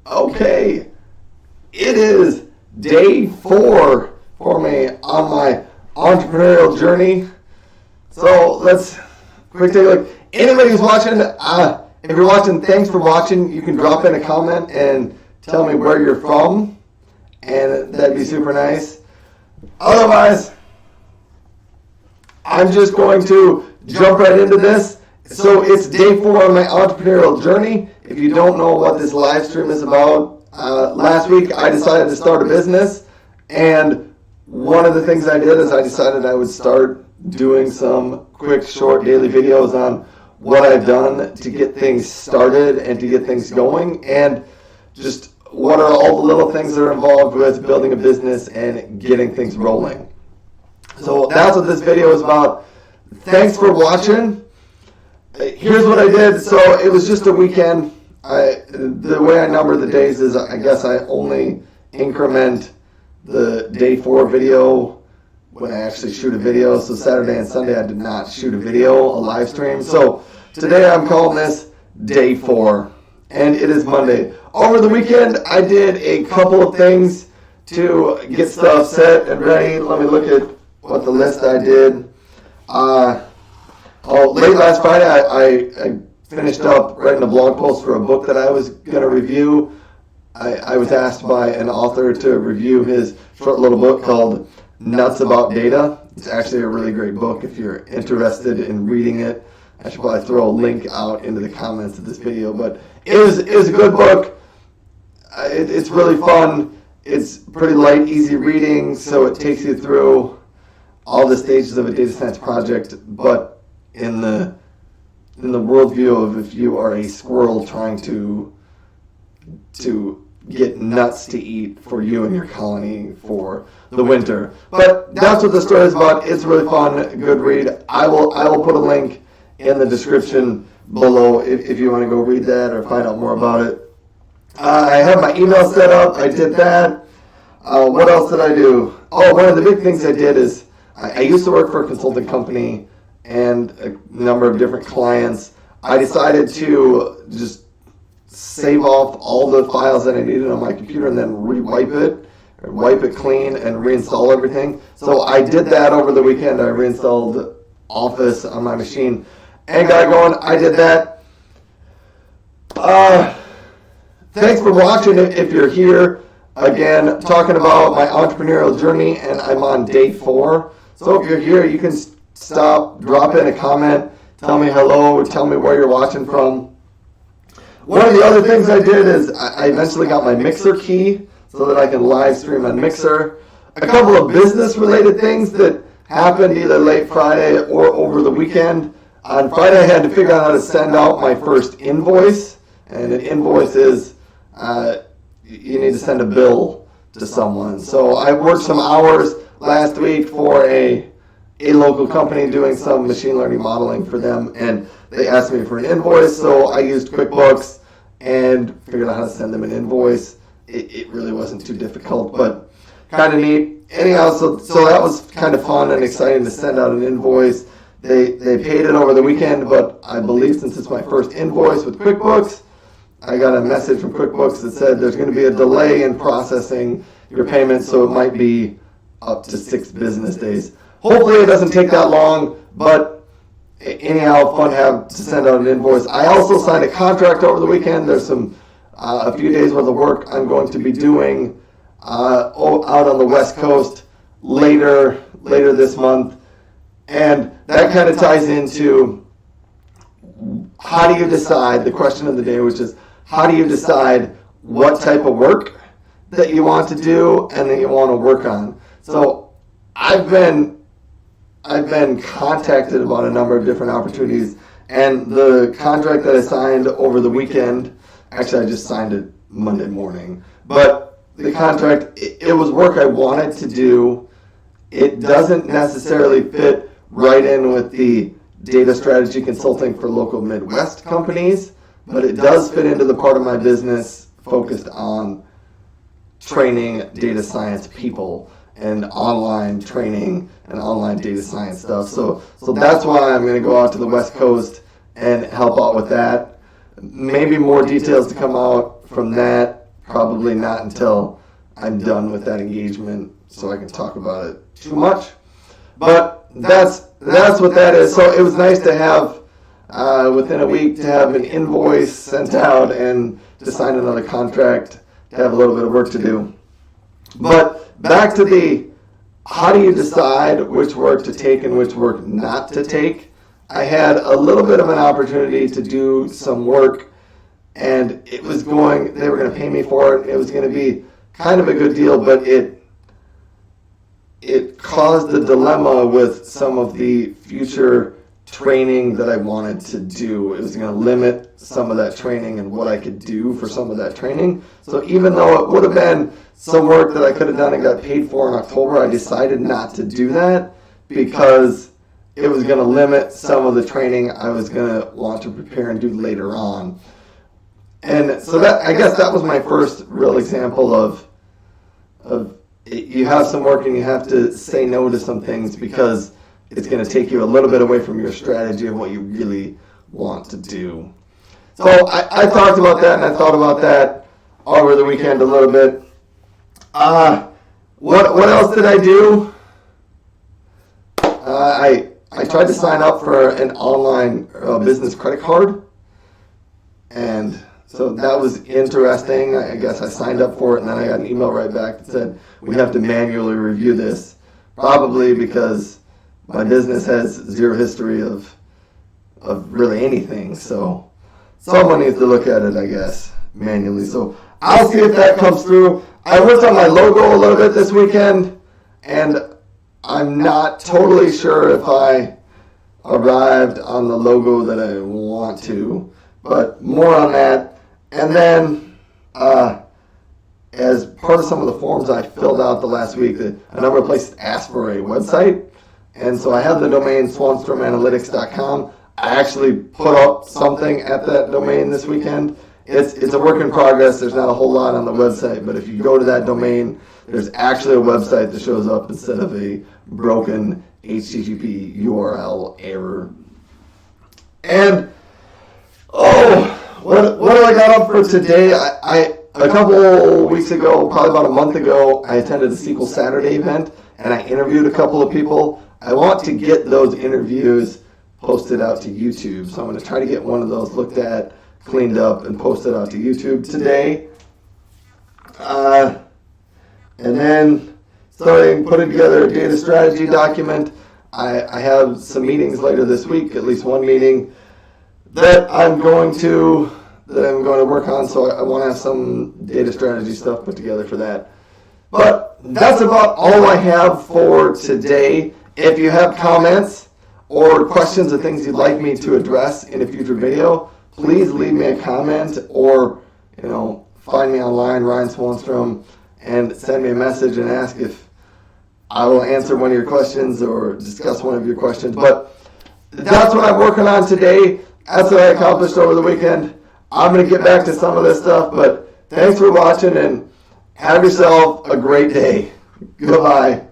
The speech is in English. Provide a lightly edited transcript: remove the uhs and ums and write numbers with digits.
Okay, it is day 4 for me on my entrepreneurial journey. So let's quick take a look. Anybody who's watching, if you're watching, thanks for watching. You can drop in a comment and tell me where you're from, and that'd be super nice. Otherwise, I'm just going to jump right into this. So it's day 4 on my entrepreneurial journey. If you don't know what this live stream is about, last week I decided to start a business, and one of the things I did is I decided I would start doing some quick, short daily videos on what I've done to get things started and to get things going, and just what are all the little things that are involved with building a business and getting things rolling. So that's what this video is about. Thanks for watching. Here's what I did. So it was just a weekend. The way I number the days is I guess I only increment the day 4 video when I actually shoot a video. So Saturday and Sunday I did not shoot a video, a live stream. So today I'm calling this day 4, and it is Monday. Over the weekend I did a couple of things to get stuff set and ready. Let me look at what the list I did. Late last Friday, I finished up writing a blog post for a book that I was going to review. I was asked by an author to review his short little book called Nuts About Data. It's actually a really great book if you're interested in reading it. I should probably throw a link out into the comments of this video, but it was a good book. It's really fun. It's pretty light, easy reading, so it takes you through all the stages of a data science project, but in the worldview of if you are a squirrel trying to get nuts to eat for you and your colony for the winter. But that's what the story is about. It's really fun, good read. I will put a link in the description below if you want to go read that or find out more about it. I have my email set up. I did that. What else did I do? Oh, one of the big things I did is I used to work for a consulting company and a number of different clients. I decided to just save off all the files that I needed on my computer and then wipe it clean and reinstall everything. So I did that over the weekend. I reinstalled Office on my machine and got it going. I did that. Thanks for watching. If you're here, again, talking about my entrepreneurial journey, and I'm on day 4. So if you're here, you can stop, drop in a comment, tell me hello, tell me where you're watching from. One of the other things I did is I eventually got my Mixer key so that I can live stream on Mixer. A couple of business related things that happened either late Friday or over the weekend. On Friday I had to figure out how to send out my first invoice, and an invoice is you need to send a bill to someone. So I worked some hours last week for a local company doing some machine learning modeling for them, and they asked me for an invoice, so I used QuickBooks and figured out how to send them an invoice. It really wasn't too difficult, but kind of neat. Anyhow, so that was kind of fun and exciting to send out an invoice. They paid it over the weekend, but I believe since it's my first invoice with QuickBooks, I got a message from QuickBooks that said there's going to be a delay in processing your payment, so it might be up to 6 business days. Hopefully it doesn't take that long, but anyhow, fun to send out an invoice. I also signed a contract over the weekend. There's a few days worth of work I'm going to be doing out on the West Coast later this month, and that kind of ties into how do you decide, the question of the day, which is how do you decide what type of work that you want to do and that you want to work on. So I've been contacted about a number of different opportunities, and the contract that I signed over the weekend, actually I just signed it Monday morning, but the contract, it was work I wanted to do. It doesn't necessarily fit right in with the data strategy consulting for local Midwest companies, but it does fit into the part of my business focused on training data science people and online training and online data science stuff. So that's why I'm going to go out to the West Coast and help out with that. Maybe more details to come out from that probably not until I'm done with that engagement so I can talk about it too much. But that's what that is. So it was nice to have, within a week, to have an invoice sent out and to sign another contract, to have a little bit of work to do. But back to the, how do you decide which work to take and which work not to take? I had a little bit of an opportunity to do some work, and they were going to pay me for it. It was going to be kind of a good deal, but it caused a dilemma with some of the future training that I wanted to do. It was going to limit some of that training and what I could do for some of that training. So even though it would have been some work that I could have done and got paid for in October, I decided not to do that because it was going to limit some of the training I was going to want to prepare and do later on. And so I guess that was my first real example of you have some work and you have to say no to some things because it's going to take you a little bit away from your strategy of what you really want to do. So I talked about that, and I thought about that over the weekend a little bit. What else did I do? I tried to sign up for an online business credit card, and so that was interesting. I guess I signed up for it, and then I got an email right back that said, we have to manually review this, probably because my business has zero history of really anything. So someone needs to look at it, I guess, manually. So I'll see if that comes through. I worked on my logo a little bit this weekend, and I'm not totally sure if I arrived on the logo that I want to, but more on that. And then, as part of some of the forms I filled out the last week, a number of places asked for a website. And so I have the domain swanstromanalytics.com. I actually put up something at that domain this weekend. It's a work in progress. There's not a whole lot on the website, but if you go to that domain, there's actually a website that shows up instead of a broken HTTP URL error. And, what have I got up for today? A couple weeks ago, probably about a month ago, I attended a SQL Saturday event, and I interviewed a couple of people. I want to get those interviews posted out to YouTube, so I'm going to try to get one of those looked at, cleaned up, and posted out to YouTube today. And then putting together a data strategy document. I have some meetings later this week, at least one meeting that I'm going to work on, so I want to have some data strategy stuff put together for that. But that's about all I have for today. If you have comments or questions or things you'd like me to address in a future video, please leave me a comment or, find me online, Ryan Swanstrom, and send me a message and ask if I will answer one of your questions or discuss one of your questions. But that's what I'm working on today. That's what I accomplished over the weekend. I'm going to get back to some of this stuff, but thanks for watching and have yourself a great day. Goodbye.